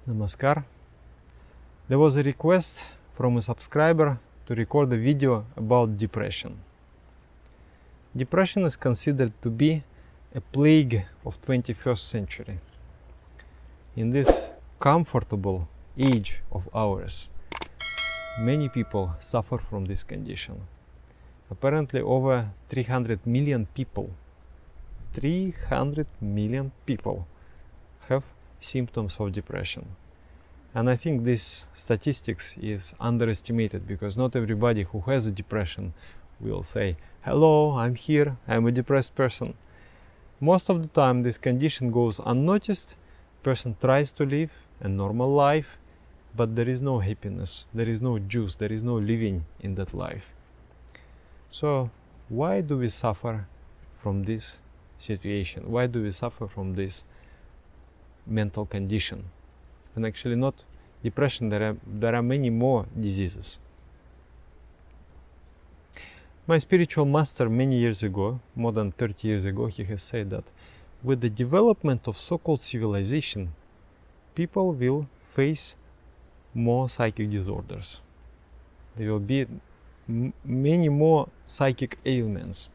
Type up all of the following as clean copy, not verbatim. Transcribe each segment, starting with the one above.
Namaskar. There was a request from a subscriber to record a video about depression. Depression is considered to be a plague of 21st century. In this comfortable age of ours, many people suffer from this condition. Apparently over 300 million people have symptoms of depression. And I think this statistics is underestimated because not everybody who has a depression will say, "Hello, I'm here, I'm a depressed person." Most of the time this condition goes unnoticed. Person tries to live a normal life, but there is no happiness, there is no juice, there is no living in that life. So why do we suffer from this situation? Why do we suffer from this mental condition? And actually not depression, there are many more diseases. My spiritual master many years ago, more than 30 years ago, he has said that with the development of so-called civilization, people will face more psychic disorders. There will be many more psychic ailments.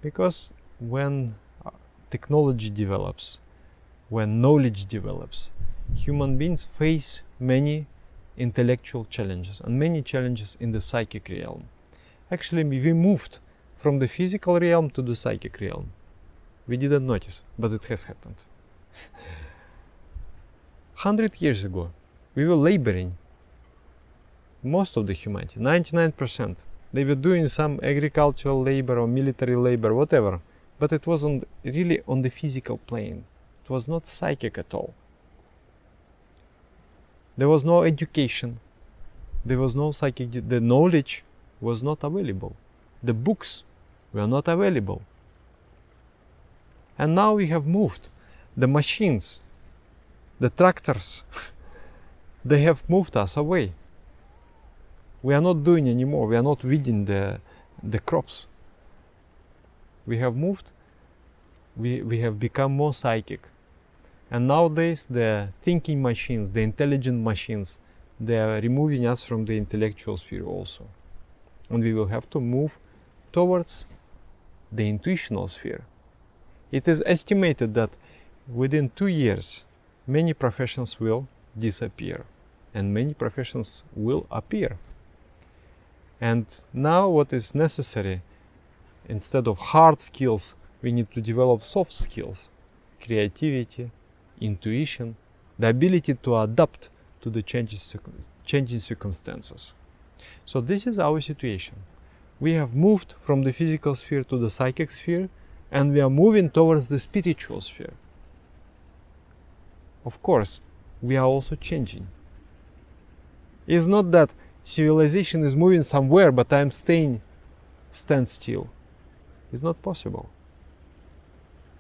Because when technology develops, when knowledge develops, human beings face many intellectual challenges and many challenges in the psychic realm. Actually, we moved from the physical realm to the psychic realm. We didn't notice, but it has happened. 100 years ago, we were laboring. Most of the humanity, 99%, they were doing some agricultural labor or military labor, whatever, but it wasn't really on the physical plane. It was not psychic at all. There was no education. There was no psychic. The knowledge was not available. The books were not available. And now we have moved. The machines, the tractors, they have moved us away. We are not doing anymore. We are not weeding the crops. We have moved. We have become more psychic. And nowadays the thinking machines, the intelligent machines, they are removing us from the intellectual sphere also. And we will have to move towards the intuitional sphere. It is estimated that within 2 years, many professions will disappear and many professions will appear. And now what is necessary, instead of hard skills, we need to develop soft skills, creativity, intuition, the ability to adapt to the changing circumstances. So this is our situation. We have moved from the physical sphere to the psychic sphere, and we are moving towards the spiritual sphere. Of course, we are also changing. It's not that civilization is moving somewhere, but I'm stand still. It's not possible.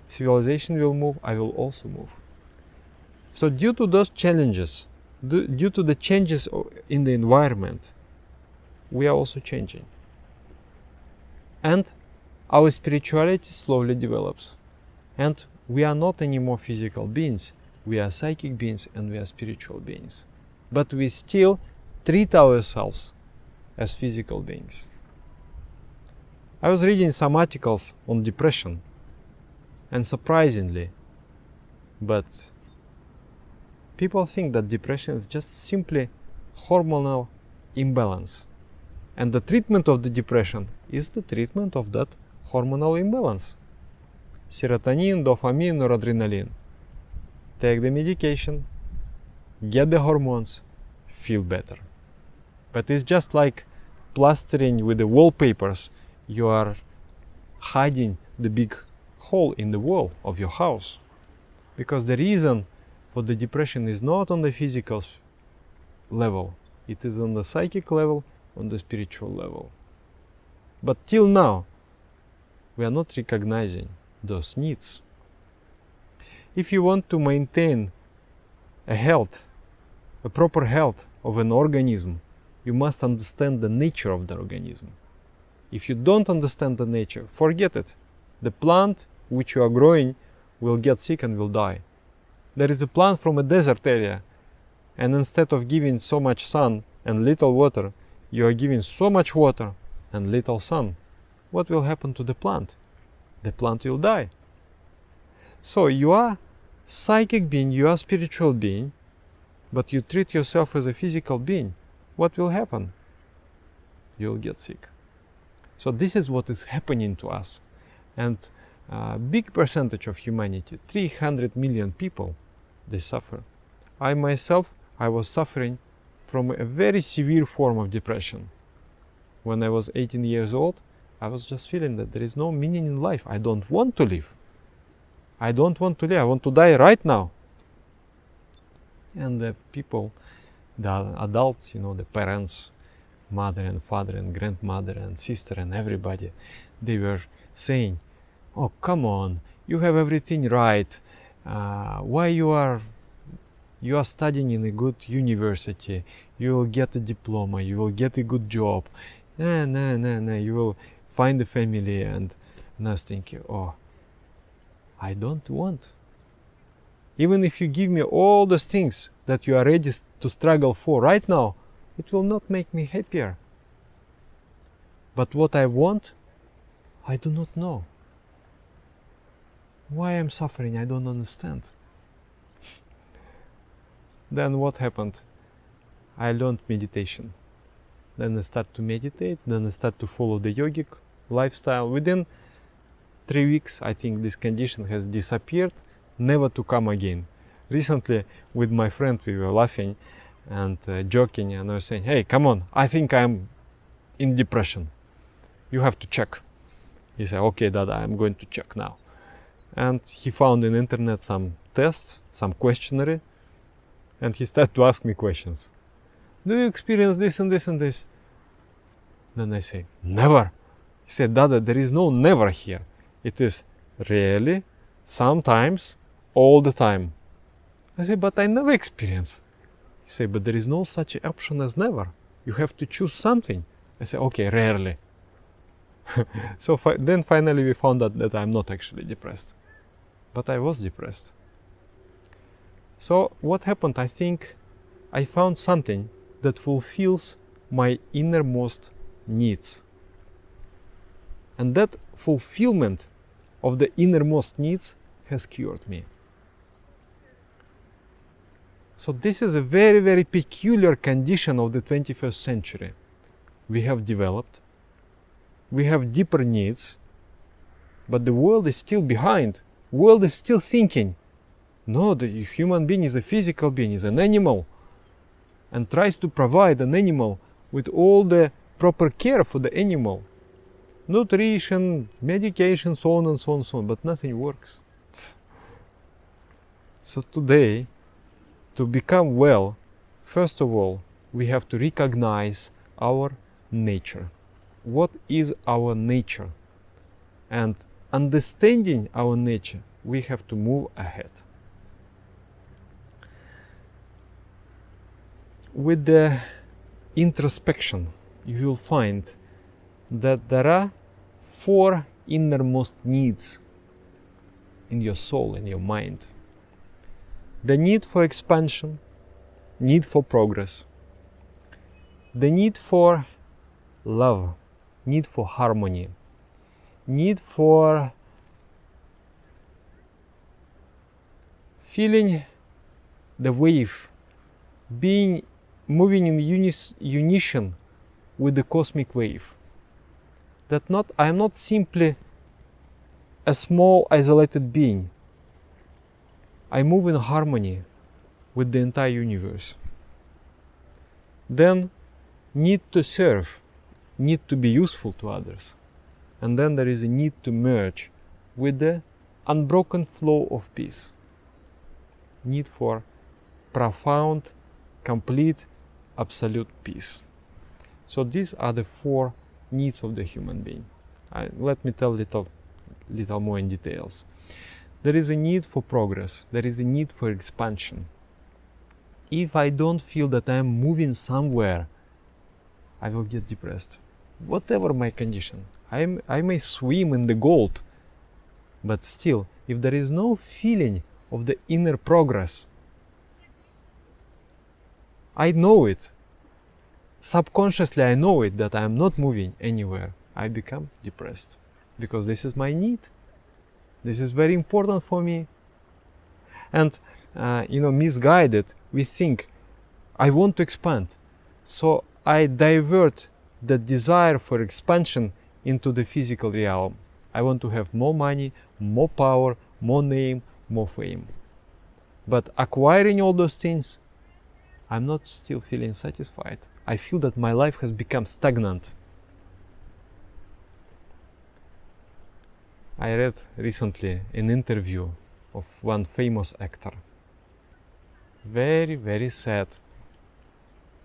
Civilization will move, I will also move. So due to those challenges, due to the changes in the environment, we are also changing. And our spirituality slowly develops. And we are not anymore physical beings, we are psychic beings and we are spiritual beings. But we still treat ourselves as physical beings. I was reading some articles on depression, and surprisingly, but people think that depression is just simply hormonal imbalance. And the treatment of the depression is the treatment of that hormonal imbalance. Serotonin, dopamine, noradrenaline. Take the medication, get the hormones, feel better. But it's just like plastering with the wallpapers. You are hiding the big hole in the wall of your house. Because the reason for the depression is not on the physical level. It is on the psychic level, on the spiritual level. But till now, we are not recognizing those needs. If you want to maintain a proper health of an organism, you must understand the nature of the organism. If you don't understand the nature, forget it. The plant which you are growing will get sick and will die. There is a plant from a desert area, and instead of giving so much sun and little water, you are giving so much water and little sun. What will happen to the plant? The plant will die. So you are psychic being, you are spiritual being, but you treat yourself as a physical being. What will happen? You will get sick. So this is what is happening to us. And a big percentage of humanity, 300 million people, they suffer. I myself, I was suffering from a very severe form of depression. When I was 18 years old, I was just feeling that there is no meaning in life. I don't want to live. I don't want to live. I want to die right now. And the people, the adults, the parents, mother and father and grandmother and sister and everybody, they were saying, "Oh, come on, you have everything right. Why you are studying in a good university? You will get a diploma. You will get a good job. No. You will find a family." And I was thinking, oh, I don't want. Even if you give me all those things that you are ready to struggle for right now, it will not make me happier. But what I want, I do not know. Why I'm suffering, I don't understand. Then what happened? I learned meditation. Then I start to meditate, then I start to follow the yogic lifestyle. Within 3 weeks, I think this condition has disappeared, never to come again. Recently, with my friend, we were laughing and joking, and I was saying, "Hey, come on, I think I'm in depression. You have to check." He said, "Okay, Dada, I'm going to check now." And he found in internet some tests, some questionnaire, and he started to ask me questions. "Do you experience this and this and this?" Then I say, "Never." He said, "Dada, there is no never here. It is rarely, sometimes, all the time." I say, "But I never experience." He said, "But there is no such option as never. You have to choose something." I say, "Okay, rarely." So then finally we found out that I'm not actually depressed. But I was depressed. So what happened? I think I found something that fulfills my innermost needs. And that fulfillment of the innermost needs has cured me. So this is a very, very peculiar condition of the 21st century. We have developed, we have deeper needs, but the world is still behind. World is still thinking, no, the human being is a physical being, is an animal, and tries to provide an animal with all the proper care for the animal. Nutrition, medication, so on and so on and so on, but nothing works. So today, to become well, first of all, we have to recognize our nature. What is our nature? And understanding our nature, we have to move ahead. With the introspection, you will find that there are 4 innermost needs in your soul, in your mind. The need for expansion, need for progress, the need for love, need for harmony, need for feeling the wave, moving in unison with the cosmic wave. That I am not simply a small isolated being. I move in harmony with the entire universe. Then need to serve, need to be useful to others. And then there is a need to merge with the unbroken flow of peace. Need for profound, complete, absolute peace. So these are the 4 needs of the human being. Let me tell little more in details. There is a need for progress. There is a need for expansion. If I don't feel that I am moving somewhere, I will get depressed. Whatever my condition, I may swim in the gold, but still, if there is no feeling of the inner progress. I know it. Subconsciously I know it, that I am not moving anywhere. I become depressed because this is my need. This is very important for me. And misguided, we think, I want to expand. So I divert the desire for expansion into the physical realm. I want to have more money, more power, more name, more fame. But acquiring all those things, I'm not still feeling satisfied. I feel that my life has become stagnant. I read recently an interview of one famous actor. Very, very sad.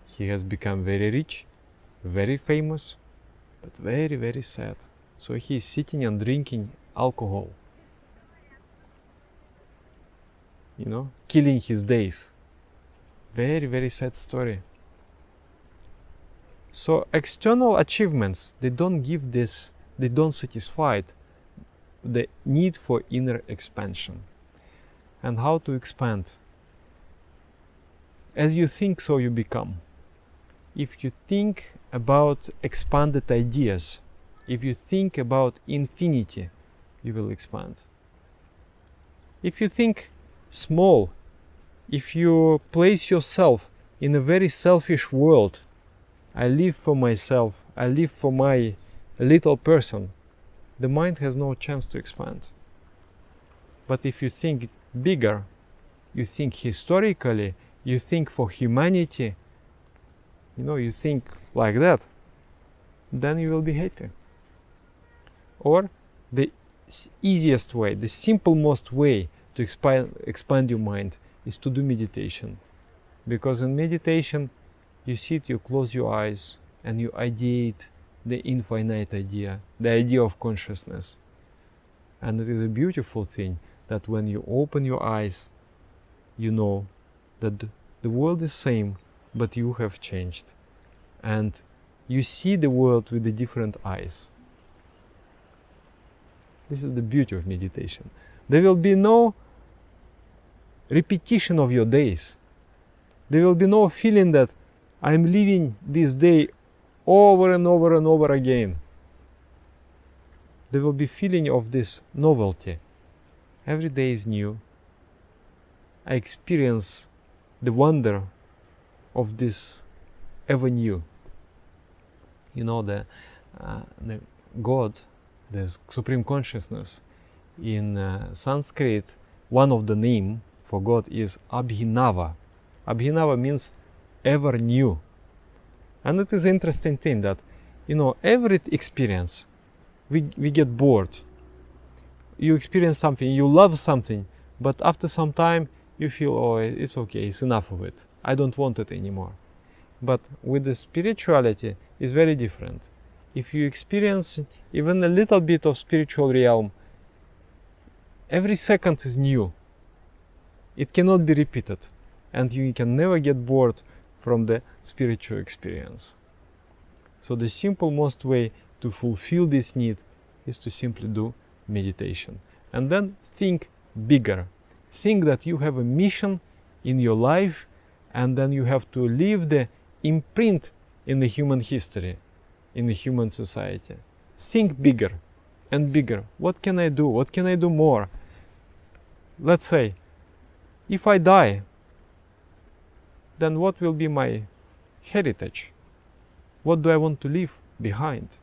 He has become very rich, very famous, but very, very sad. So he is sitting and drinking alcohol. Killing his days. Very, very sad story. So external achievements, they don't satisfy the need for inner expansion. And how to expand? As you think, so you become. If you think about expanded ideas, if you think about infinity, you will expand. If you think small, if you place yourself in a very selfish world, I live for myself, I live for my little person, the mind has no chance to expand. But if you think bigger, you think historically, you think for humanity, you think like that, then you will be happy. Or the easiest way, the simplest way to expand your mind is to do meditation. Because in meditation, you sit, you close your eyes, and you ideate the infinite idea, the idea of consciousness. And it is a beautiful thing that when you open your eyes, you know that the world is same, but you have changed. And you see the world with the different eyes. This is the beauty of meditation. There will be no repetition of your days. There will be no feeling that I'm living this day over and over and over again. There will be feeling of this novelty. Every day is new. I experience the wonder of this ever new. The God, the Supreme Consciousness, in Sanskrit, one of the name for God is Abhinava. Abhinava means ever new. And it is an interesting thing that, every experience, we get bored. You experience something, you love something, but after some time you feel, oh, it's okay, it's enough of it. I don't want it anymore. But with the spirituality, it's very different. If you experience even a little bit of spiritual realm, every second is new. It cannot be repeated. And you can never get bored from the spiritual experience. So the most way to fulfill this need is to simply do meditation. And then think bigger. Think that you have a mission in your life, and then you have to leave the imprint in the human history, in the human society. Think bigger and bigger. What can I do? What can I do more? Let's say, if I die, then what will be my heritage? What do I want to leave behind?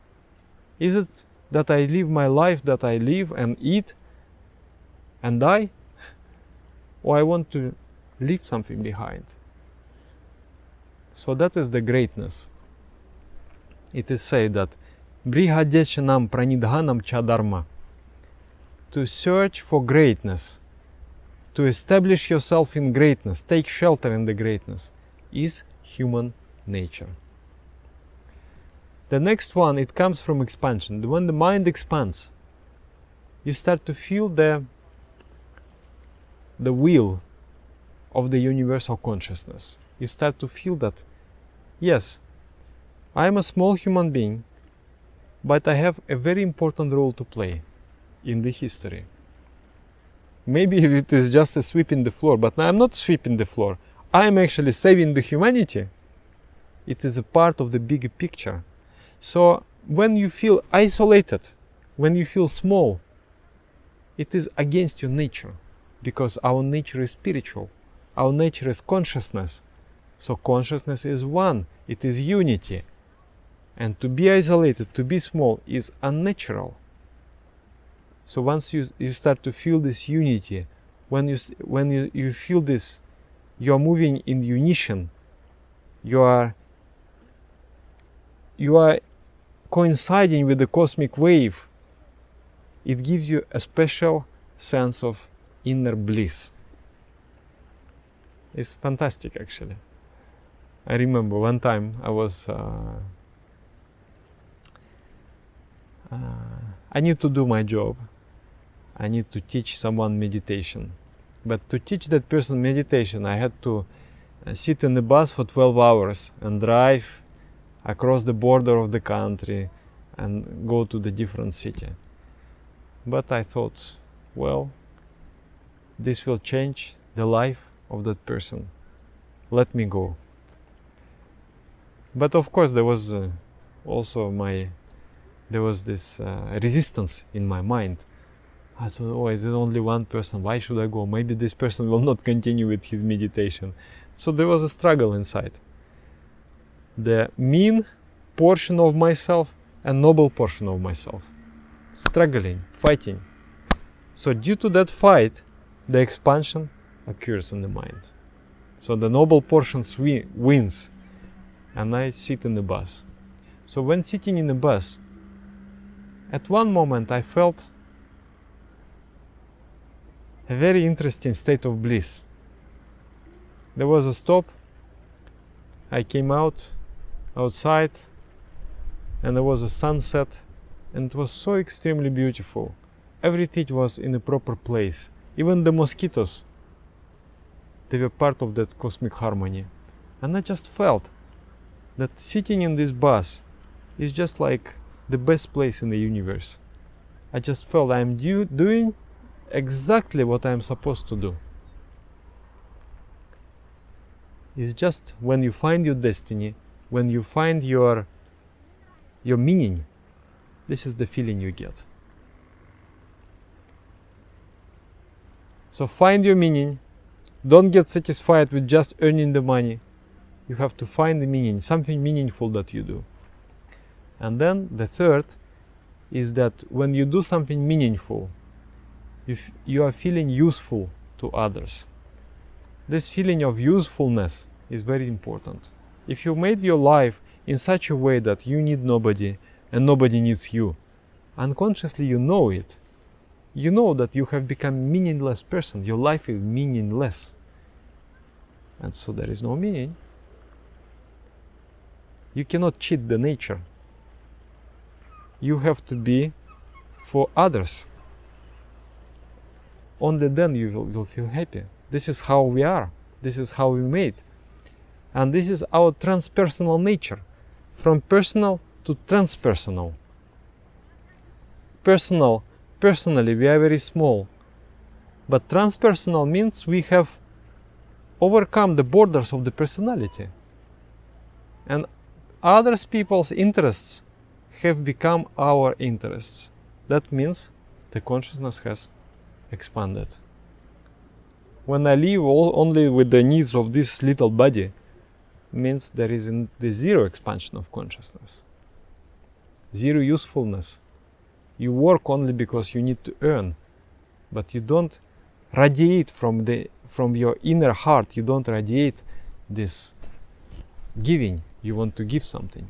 Is it that I live my life, that I live and eat and die? Or I want to leave something behind? So that is the greatness. It is said that Brihadechanam pranidhanam cha dharma. To search for greatness, to establish yourself in greatness, take shelter in the greatness, is human nature. The next one, it comes from expansion. When the mind expands, you start to feel the will of the universal consciousness. You start to feel that, yes, I am a small human being, but I have a very important role to play in the history. Maybe it is just a sweeping the floor, but I'm not sweeping the floor. I'm actually saving the humanity. It is a part of the bigger picture. So when you feel isolated, when you feel small, it is against your nature, because our nature is spiritual. Our nature is consciousness. So consciousness is one, it is unity. And to be isolated, to be small, is unnatural. So once you start to feel this unity, when you feel this, you are moving in unison, you are coinciding with the cosmic wave, it gives you a special sense of inner bliss. It's fantastic, actually. I remember one time I need to do my job. I need to teach someone meditation. But to teach that person meditation, I had to sit in the bus for 12 hours and drive across the border of the country and go to the different city. But I thought, well, this will change the life of that person. Let me go. But of course there was this resistance in my mind. I thought, oh, it's only one person, why should I go? Maybe this person will not continue with his meditation. So there was a struggle inside. The mean portion of myself and noble portion of myself. Struggling, fighting. So due to that fight, the expansion occurs in the mind. So the noble portion wins, and I sit in the bus. So when sitting in the bus, at one moment I felt a very interesting state of bliss. There was a stop, I came outside, and there was a sunset, and it was so extremely beautiful. Everything was in a proper place. Even the mosquitoes, they were part of that cosmic harmony. And I just felt that sitting in this bus is just like the best place in the universe. I just felt I am doing exactly what I am supposed to do. It's just when you find your destiny, when you find your meaning, this is the feeling you get. So find your meaning. Don't get satisfied with just earning the money. You have to find the meaning, something meaningful that you do. And then the third is that when you do something meaningful, you are feeling useful to others. This feeling of usefulness is very important. If you made your life in such a way that you need nobody and nobody needs you, unconsciously you know it. You know that you have become a meaningless person. Your life is meaningless. And so there is no meaning. You cannot cheat the nature. You have to be for others. Only then you will feel happy. This is how we are. This is how we made. And this is our transpersonal nature. From personal to transpersonal. Personally, we are very small. But transpersonal means we have overcome the borders of the personality. And other people's interests have become our interests. That means the consciousness has expanded. When I live only with the needs of this little body, means there is the zero expansion of consciousness. Zero usefulness. You work only because you need to earn, but you don't radiate from your inner heart. You don't radiate this giving. You want to give something.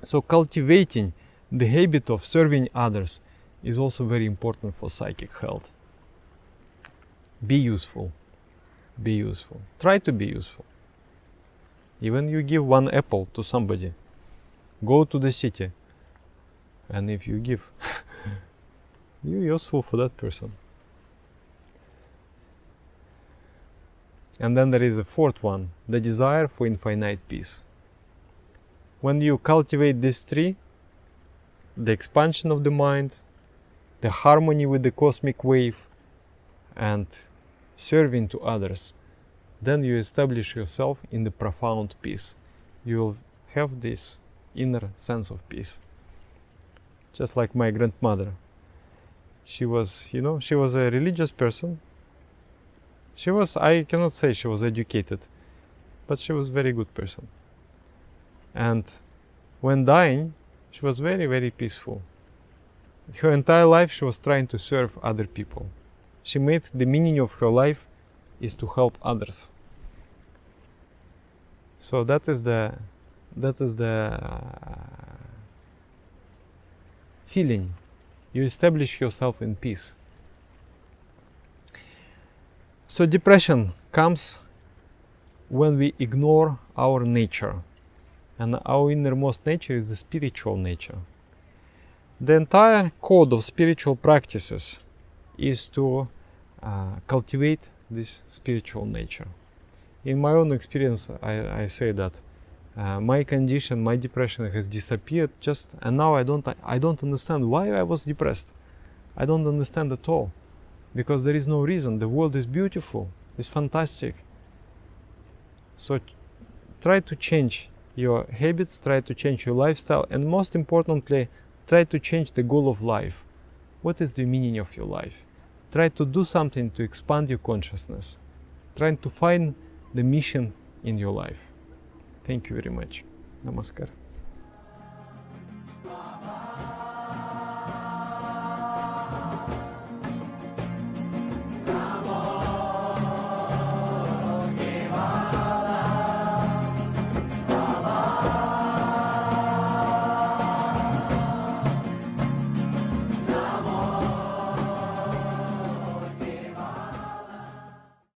So cultivating the habit of serving others is also very important for psychic health. Be useful. Be useful. Try to be useful. Even you give one apple to somebody, go to the city, and if you give, you're useful for that person. And then there is a fourth one, the desire for infinite peace. When you cultivate these three, the expansion of the mind, the harmony with the cosmic wave, and serving to others, then you establish yourself in the profound peace. You will have this inner sense of peace. Just like my grandmother. She was, she was a religious person. I cannot say she was educated, but she was a very good person. And when dying, she was very, very peaceful. Her entire life she was trying to serve other people. She made the meaning of her life is to help others. So that is the feeling. You establish yourself in peace. So depression comes when we ignore our nature. And our innermost nature is the spiritual nature. The entire code of spiritual practices is to cultivate this spiritual nature. In my own experience, I say that my condition, my depression has disappeared and now I don't understand why I was depressed. I don't understand at all, because there is no reason. The world is beautiful, it's fantastic. So try to change your habits, try to change your lifestyle, and most importantly, try to change the goal of life. What is the meaning of your life? Try to do something to expand your consciousness. Try to find the mission in your life. Thank you very much. Namaskar.